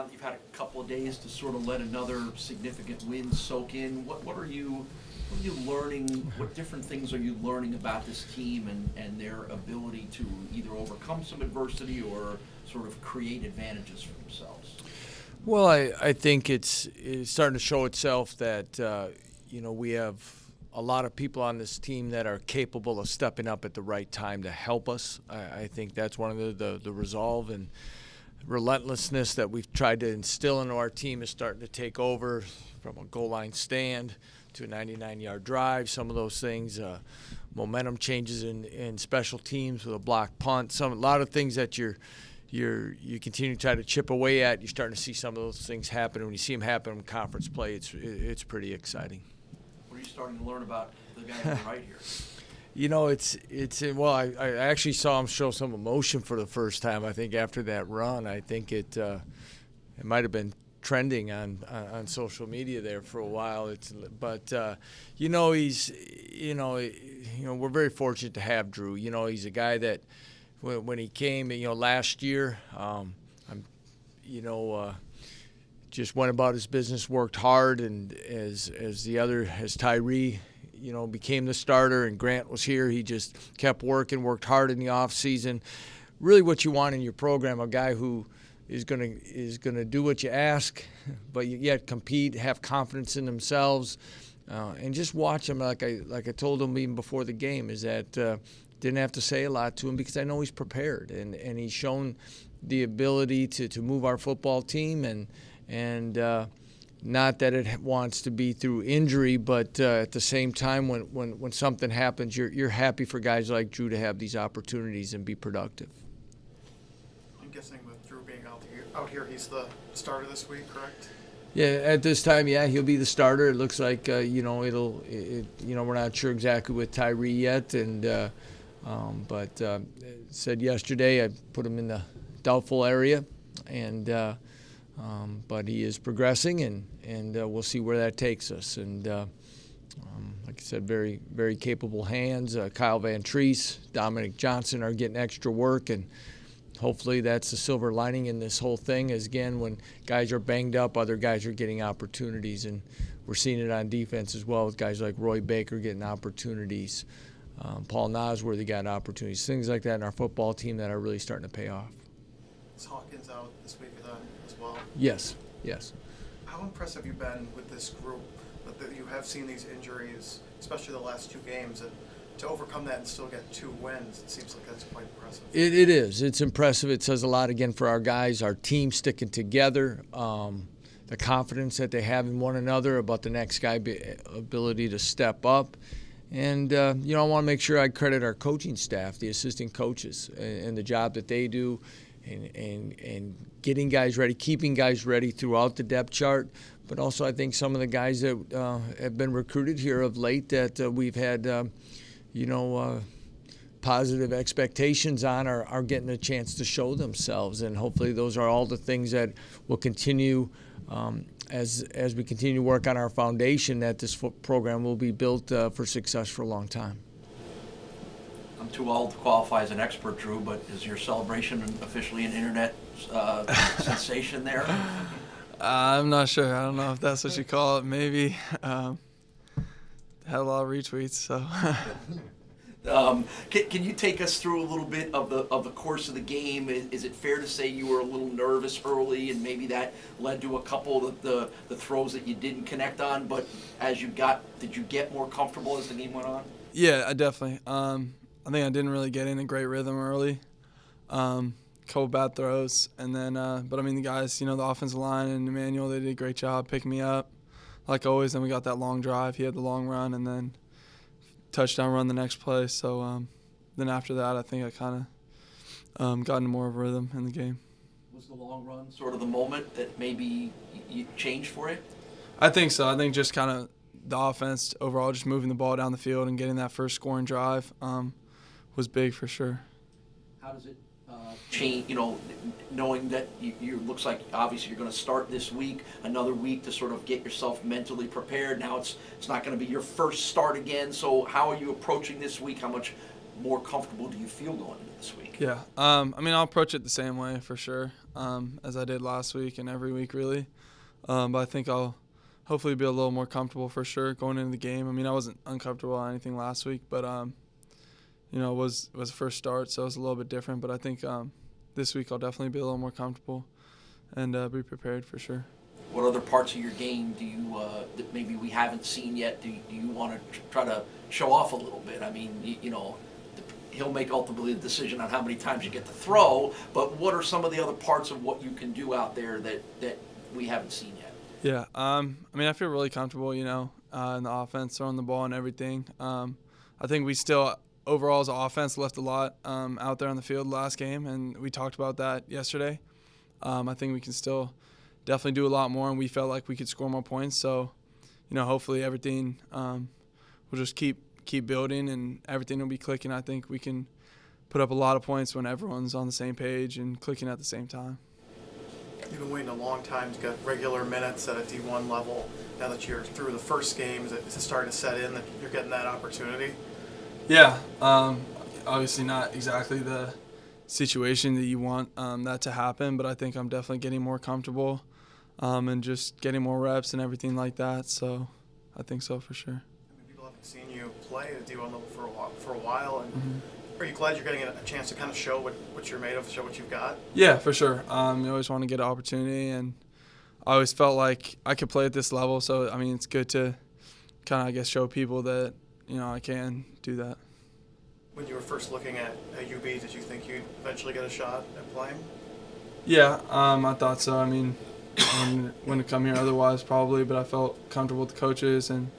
that you've had a couple of days to sort of let another significant win soak in. What are you learning? What different things are you learning about this team and their ability to either overcome some adversity or sort of create advantages for themselves? Well, I think it's starting to show itself that we have a lot of people on this team that are capable of stepping up at the right time to help us. I think that's one of the resolve and relentlessness that we've tried to instill into our team is starting to take over, from a goal line stand to a 99-yard drive. Some of those things, momentum changes in special teams with a block punt. A lot of things that you continue to try to chip away at. You're starting to see some of those things happen. And when you see them happen in conference play, it's pretty exciting. What are you starting to learn about the guy on the right here? Well, I actually saw him show some emotion for the first time, I think, after that run. I think it might have been trending on social media there for a while. We're very fortunate to have Drew. He's a guy that when he came, last year, just went about his business, worked hard, and as Tyree, became the starter and Grant was here, he just kept working, worked hard in the off season. Really what you want in your program, a guy who is gonna do what you ask, but yet compete, have confidence in themselves, and just watch him like I told him even before the game, is that didn't have to say a lot to him because I know he's prepared and he's shown the ability to move our football team and not that it wants to be through injury, but at the same time, when something happens, you're happy for guys like Drew to have these opportunities and be productive. I'm guessing with Drew being out here, he's the starter this week, correct? Yeah, at this time, he'll be the starter. It looks like we're not sure exactly with Tyree yet, but said yesterday I put him in the doubtful area, but he is progressing, and we'll see where that takes us. And like I said, very, very capable hands. Kyle Van Treese, Dominic Johnson are getting extra work, and hopefully that's the silver lining in this whole thing is, again, when guys are banged up, other guys are getting opportunities. And we're seeing it on defense as well with guys like Roy Baker getting opportunities. Paul Nosworthy got opportunities, things like that in our football team that are really starting to pay off. Is Hawkins out this week as well? Yes. How impressed have you been with this group that you have seen these injuries, especially the last two games, and to overcome that and still get 2 wins? It seems like that's quite impressive. It is. It's impressive. It says a lot, again, for our guys, our team sticking together, the confidence that they have in one another about the next guy ability to step up. And, I want to make sure I credit our coaching staff, the assistant coaches, and the job that they do and getting guys ready, keeping guys ready throughout the depth chart. But also I think some of the guys that have been recruited here of late that we've had, positive expectations on are getting a chance to show themselves. And hopefully those are all the things that will continue as we continue to work on our foundation, that this program will be built for success for a long time. I'm too old to qualify as an expert, Drew, but is your celebration officially an internet sensation there? I'm not sure. I don't know if that's what you call it. Maybe. Had a lot of retweets, so. Can you take us through a little bit of the course of the game? Is it fair to say you were a little nervous early, and maybe that led to a couple of the throws that you didn't connect on? But did you get more comfortable as the game went on? Yeah, I definitely. I think I didn't really get in a great rhythm early. Couple bad throws, and then but I mean the guys, the offensive line and Emmanuel, they did a great job picking me up, like always. Then we got that long drive. He had the long run, and then touchdown run the next play. So then after that, I think I kind of got into more of a rhythm in the game. Was the long run sort of the moment that maybe you changed for you? I think so. I think just kind of the offense overall, just moving the ball down the field and getting that first scoring drive was big for sure. How does it change, knowing that you looks like obviously you're going to start this week, another week to sort of get yourself mentally prepared. Now it's not going to be your first start again. So how are you approaching this week? How much more comfortable do you feel going into this week? Yeah. I mean, I'll approach it the same way for sure, as I did last week and every week really. But I think I'll hopefully be a little more comfortable for sure going into the game. I mean, I wasn't uncomfortable on anything last week, but it was the first start, so it was a little bit different. But I think this week I'll definitely be a little more comfortable and be prepared for sure. What other parts of your game do you that maybe we haven't seen yet? Do you want to try to show off a little bit? I mean, he'll make ultimately the decision on how many times you get to throw, but what are some of the other parts of what you can do out there that we haven't seen yet? Yeah, I mean, I feel really comfortable, in the offense, throwing the ball and everything. I think we still, overall as an offense, left a lot out there on the field last game, and we talked about that yesterday. I think we can still definitely do a lot more, and we felt like we could score more points. So, hopefully everything will just keep building, and everything will be clicking. I think we can put up a lot of points when everyone's on the same page and clicking at the same time. You've been waiting a long time to get regular minutes at a D1 level. Now that you're through the first game, is it starting to set in that you're getting that opportunity? Yeah, obviously not exactly the situation that you want that to happen, but I think I'm definitely getting more comfortable and just getting more reps and everything like that. So I think so for sure. I mean, people haven't seen you play at a D1 level for a while, and are you glad you're getting a chance to kind of show what you're made of, show what you've got? Yeah, for sure. You always want to get an opportunity, and I always felt like I could play at this level. So, I mean, it's good to kind of, show people that, I can do that. When you were first looking at UB, did you think you'd eventually get a shot at playing? Yeah, I thought so. I mean, I wouldn't come here otherwise probably, but I felt comfortable with the coaches and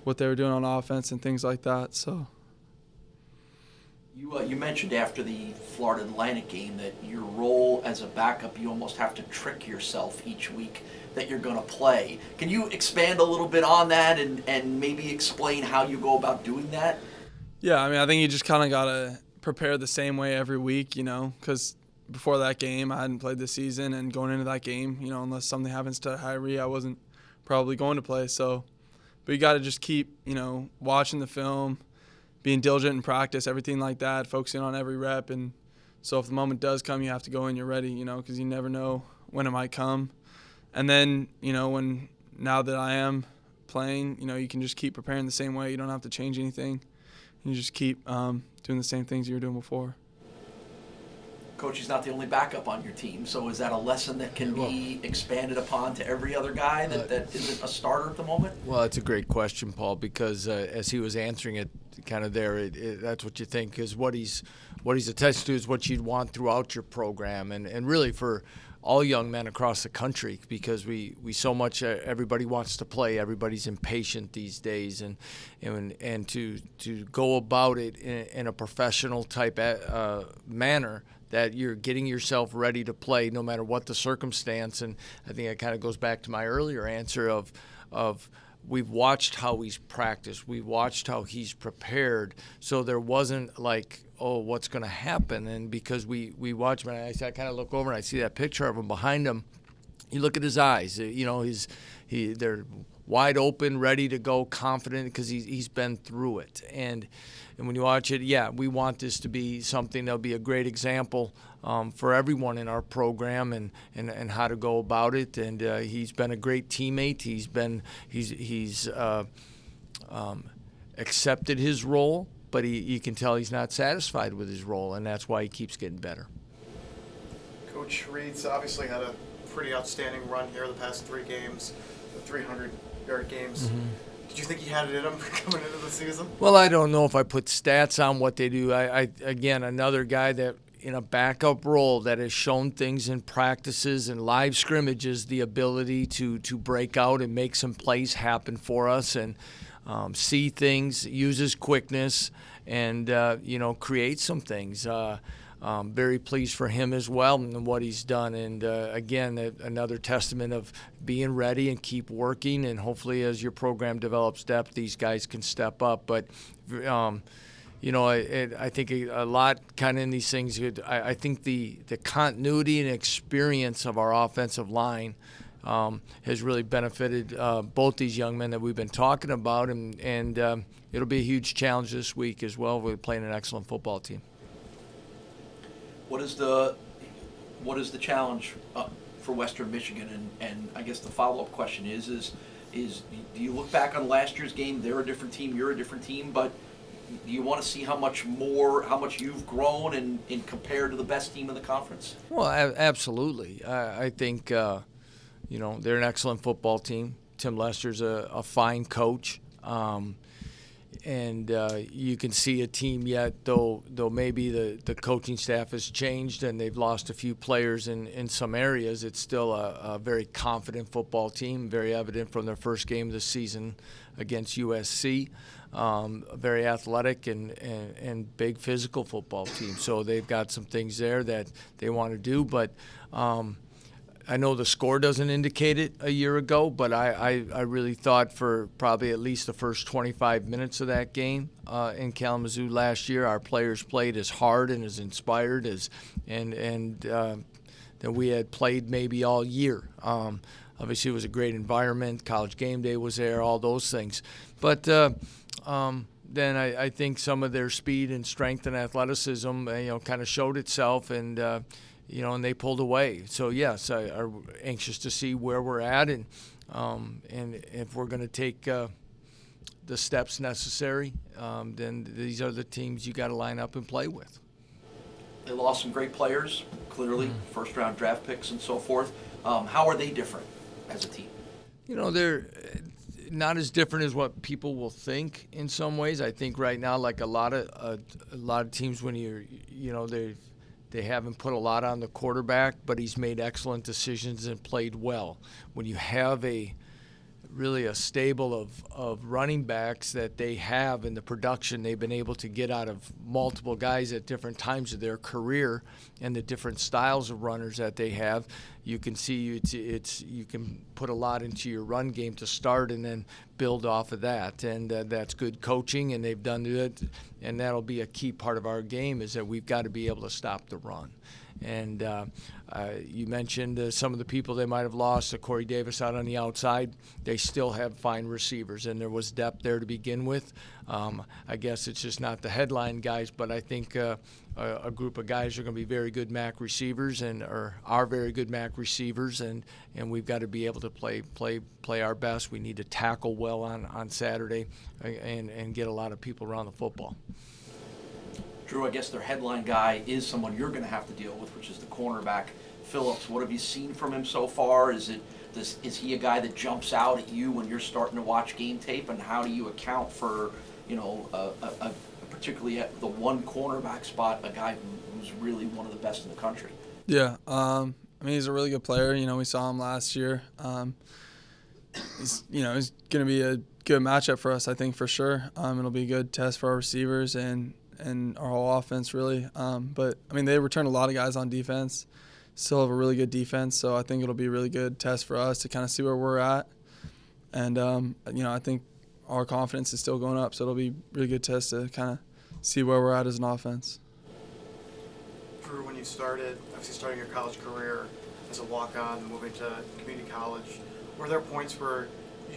what they were doing on offense and things like that. So. You mentioned after the Florida Atlantic game that your role as a backup, you almost have to trick yourself each week that you're going to play. Can you expand a little bit on that and maybe explain how you go about doing that? Yeah, I mean, I think you just kind of got to prepare the same way every week, because before that game, I hadn't played this season, and going into that game, unless something happens to Hyrie, I wasn't probably going to play. So, but you got to just keep, watching the film, being diligent in practice, everything like that, focusing on every rep. And so if the moment does come, you have to go in, you're ready, because you never know when it might come. And then, now that I am playing, you can just keep preparing the same way. You don't have to change anything. You just keep doing the same things you were doing before. Coach, he's not the only backup on your team, so is that a lesson that can be expanded upon to every other guy that isn't a starter at the moment? Well, it's a great question, Paul, because as he was answering it kind of there, that's what you think is what he's attached to is what you'd want throughout your program and really for all young men across the country, because we so much everybody wants to play, everybody's impatient these days, and to go about it in a professional type manner, that you're getting yourself ready to play no matter what the circumstance. And I think it kind of goes back to my earlier answer of we've watched how he's practiced, we've watched how he's prepared, so there wasn't like, oh, what's going to happen? And because we watch him, and I kind of look over and I see that picture of him behind him. You look at his eyes, they're wide open, ready to go, confident, because he's been through it. And when you watch it, yeah, we want this to be something that'll be a great example for everyone in our program and how to go about it. And he's been a great teammate. He's accepted his role, but you can tell he's not satisfied with his role, and that's why he keeps getting better. Coach Reed's obviously had a pretty outstanding run here the past 3 games, the 300-yard games. Mm-hmm. Did you think he had it in him coming into the season? Well, I don't know if I put stats on what they do. I again, another guy that in a backup role that has shown things in practices and live scrimmages, the ability to break out and make some plays happen for us and see things, uses quickness, and create some things. Very pleased for him as well and what he's done. And again, another testament of being ready and keep working. And hopefully, as your program develops depth, these guys can step up. But I think a lot kind of in these things. I think the continuity and experience of our offensive line has really benefited both these young men that we've been talking about, and it'll be a huge challenge this week as well. We're playing an excellent football team. What is the challenge for Western Michigan? And I guess the follow-up question is do you look back on last year's game? They're a different team, you're a different team, but do you want to see how much you've grown and compared to the best team in the conference? Well, absolutely. I think they're an excellent football team. Tim Lester's a fine coach. And you can see a team yet, though maybe the coaching staff has changed and they've lost a few players in some areas, it's still a very confident football team, very evident from their first game of the season against USC. A very athletic and big physical football team. So they've got some things there that they want to do, but I know the score doesn't indicate it a year ago, but I really thought for probably at least the first 25 minutes of that game in Kalamazoo last year, our players played as hard and as inspired that we had played maybe all year. Obviously, it was a great environment. College game day was there, all those things. But then I think some of their speed and strength and athleticism, kind of showed itself, and they pulled away. So yes, I'm anxious to see where we're at, and if we're going to take the steps necessary, then these are the teams you got to line up and play with. They lost some great players, clearly, first-round draft picks and so forth. How are they different as a team? They're not as different as what people will think in some ways. I think right now, like a lot of teams, when they haven't put a lot on the quarterback, but he's made excellent decisions and played well. When you have really a stable of running backs that they have in the production they've been able to get out of multiple guys at different times of their career, and the different styles of runners that they have, you can see you can put a lot into your run game to start and then build off of that, and that's good coaching, and they've done it, and that'll be a key part of our game, is that we've got to be able to stop the run. And you mentioned some of the people they might have lost, Corey Davis out on the outside. They still have fine receivers, and there was depth there to begin with. I guess it's just not the headline guys, but I think a group of guys are going to be very good MAC receivers and are very good MAC receivers, and we've got to be able to play our best. We need to tackle well on Saturday and get a lot of people around the football. Drew, I guess their headline guy is someone you're going to have to deal with, which is the cornerback, Phillips. What have you seen from him so far? Is he a guy that jumps out at you when you're starting to watch game tape? And how do you account for, particularly at the one cornerback spot, a guy who's really one of the best in the country? Yeah, he's a really good player. We saw him last year. He's going to be a good matchup for us, I think, for sure. It'll be a good test for our receivers and our whole offense, really. But they return a lot of guys on defense, still have a really good defense, so I think it'll be a really good test for us to kind of see where we're at. And, I think our confidence is still going up, so it'll be a really good test to kind of see where we're at as an offense. Drew, when you started, obviously starting your college career as a walk-on, moving to community college, were there points where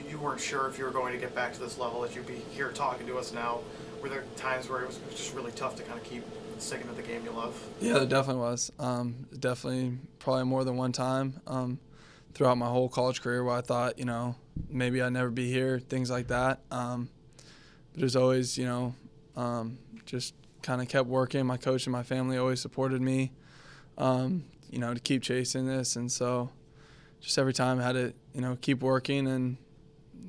you weren't sure if you were going to get back to this level as you'd be here talking to us now? Were there times where it was just really tough to kind of keep sticking to the game you love? Yeah, there definitely was. Definitely probably more than one time throughout my whole college career where I thought, maybe I'd never be here, things like that. But there's always, just kind of kept working. My coach and my family always supported me, to keep chasing this. And so just every time I had to, keep working, and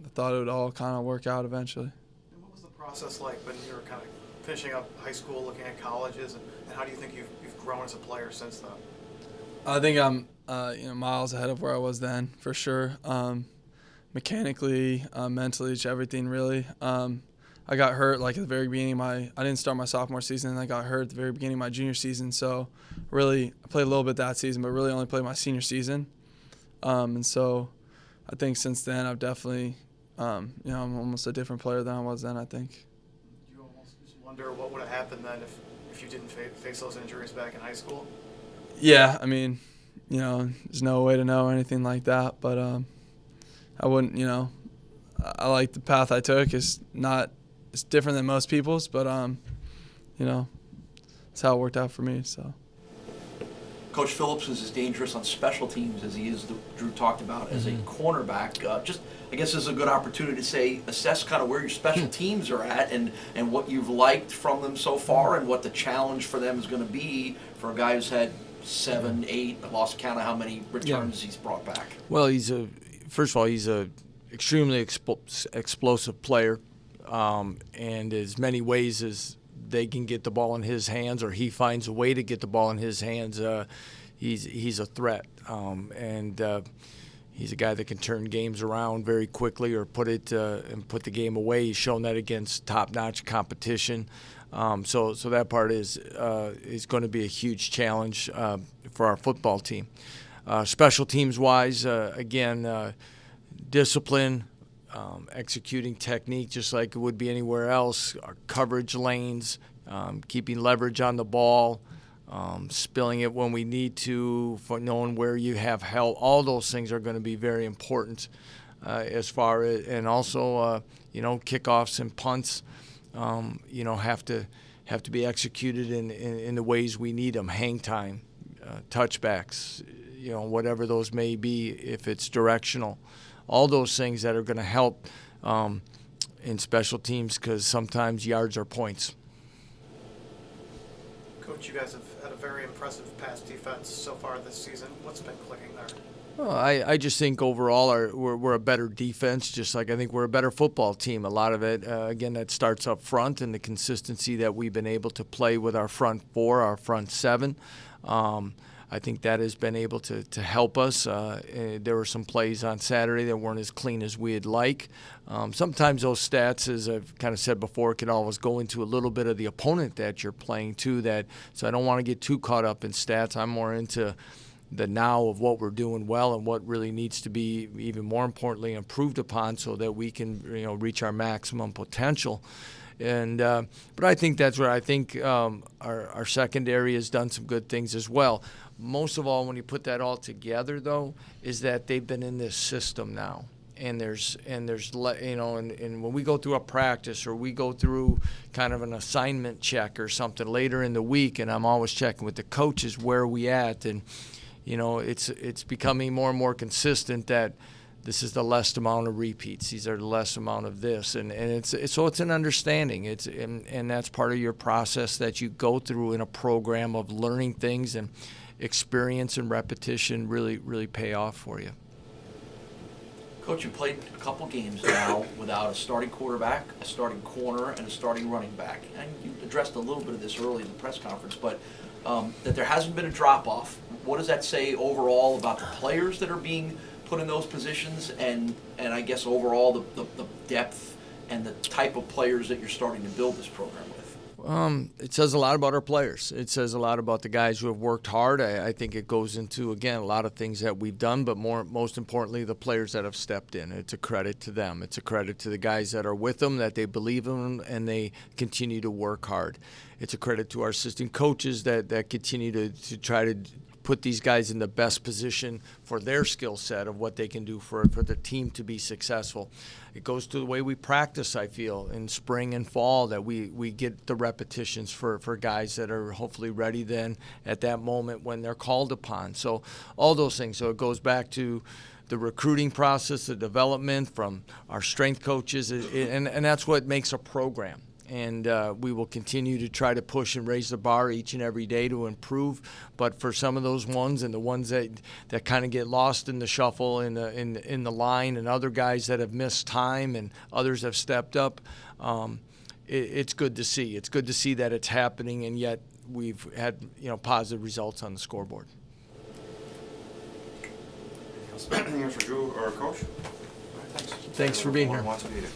I thought it would all kind of work out eventually. Process like when you were kind of finishing up high school, looking at colleges, and how do you think you've grown as a player since then? I think I'm miles ahead of where I was then, for sure. Mechanically, mentally, just everything really. I got hurt like at the very beginning of I didn't start my sophomore season, and I got hurt at the very beginning of my junior season. So really, I played a little bit that season, but really only played my senior season. And so I think since then I've definitely I'm almost a different player than I was then, I think. You almost just wonder what would have happened then if you didn't face those injuries back in high school? Yeah, there's no way to know anything like that. But I wouldn't, I like the path I took. It's different than most people's, but it's how it worked out for me. So. Coach Phillips is as dangerous on special teams as he is, Drew talked about, as a cornerback. I guess this is a good opportunity to assess kind of where your special teams are at and what you've liked from them so far and what the challenge for them is going to be for a guy who's had 7, 8, I lost count of how many returns he's brought back. Well, first of all, he's a extremely explosive player, and as many ways as they can get the ball in his hands, or he finds a way to get the ball in his hands, he's a threat, and he's a guy that can turn games around very quickly or put the game away. He's shown that against top-notch competition. So that part is going to be a huge challenge for our football team. Special teams wise, again, discipline. Executing technique just like it would be anywhere else, our coverage lanes, keeping leverage on the ball, spilling it when we need to, for knowing where you have help. All those things are going to be very important as far as, and also, kickoffs and punts, have to be executed in the ways we need them. Hang time, touchbacks, whatever those may be, if it's directional. All those things that are going to help in special teams, because sometimes yards are points. Coach, you guys have had a very impressive pass defense so far this season. What's been clicking there? Well, I just think overall we're a better defense, just like I think we're a better football team. A lot of it, again, that starts up front and the consistency that we've been able to play with our front four, our front seven. I think that has been able to help us. There were some plays on Saturday that weren't as clean as we'd like. Sometimes those stats, as I've kind of said before, can always go into a little bit of the opponent that you're playing too. So I don't want to get too caught up in stats. I'm more into the now of what we're doing well and what really needs to be, even more importantly, improved upon so that we can reach our maximum potential. And but I think that's where I think our secondary has done some good things as well. Most of all, when you put that all together, though, is that they've been in this system now, and there's and when we go through a practice or we go through kind of an assignment check or something later in the week, and I'm always checking with the coaches where are we at, and it's becoming more and more consistent that this is the less amount of repeats. These are the less amount of this, and it's an understanding. And that's part of your process that you go through in a program of learning things, and experience and repetition really pay off for you. Coach, you played a couple games now without a starting quarterback, a starting corner, and a starting running back. And you addressed a little bit of this early in the press conference, but that there hasn't been a drop-off. What does that say overall about the players that are being put in those positions, and I guess overall the depth and the type of players that you're starting to build this program with? It says a lot about our players. It says a lot about the guys who have worked hard. I think it goes into, again, a lot of things that we've done, but most importantly, the players that have stepped in. It's a credit to them. It's a credit to the guys that are with them, that they believe in them, and they continue to work hard. It's a credit to our assistant coaches that continue to try to put these guys in the best position for their skill set of what they can do for the team to be successful. It goes to the way we practice, I feel, in spring and fall, that we get the repetitions for guys that are hopefully ready then at that moment when they're called upon. So all those things. So it goes back to the recruiting process, the development from our strength coaches, and that's what makes a program. And we will continue to try to push and raise the bar each and every day to improve. But for some of those ones, and the ones that kind of get lost in the shuffle in the line, and other guys that have missed time and others have stepped up, it's good to see. It's good to see that it's happening, and yet we've had positive results on the scoreboard. Anything else for Drew or Coach? All right, thanks. Thanks for being here. Wants to be there.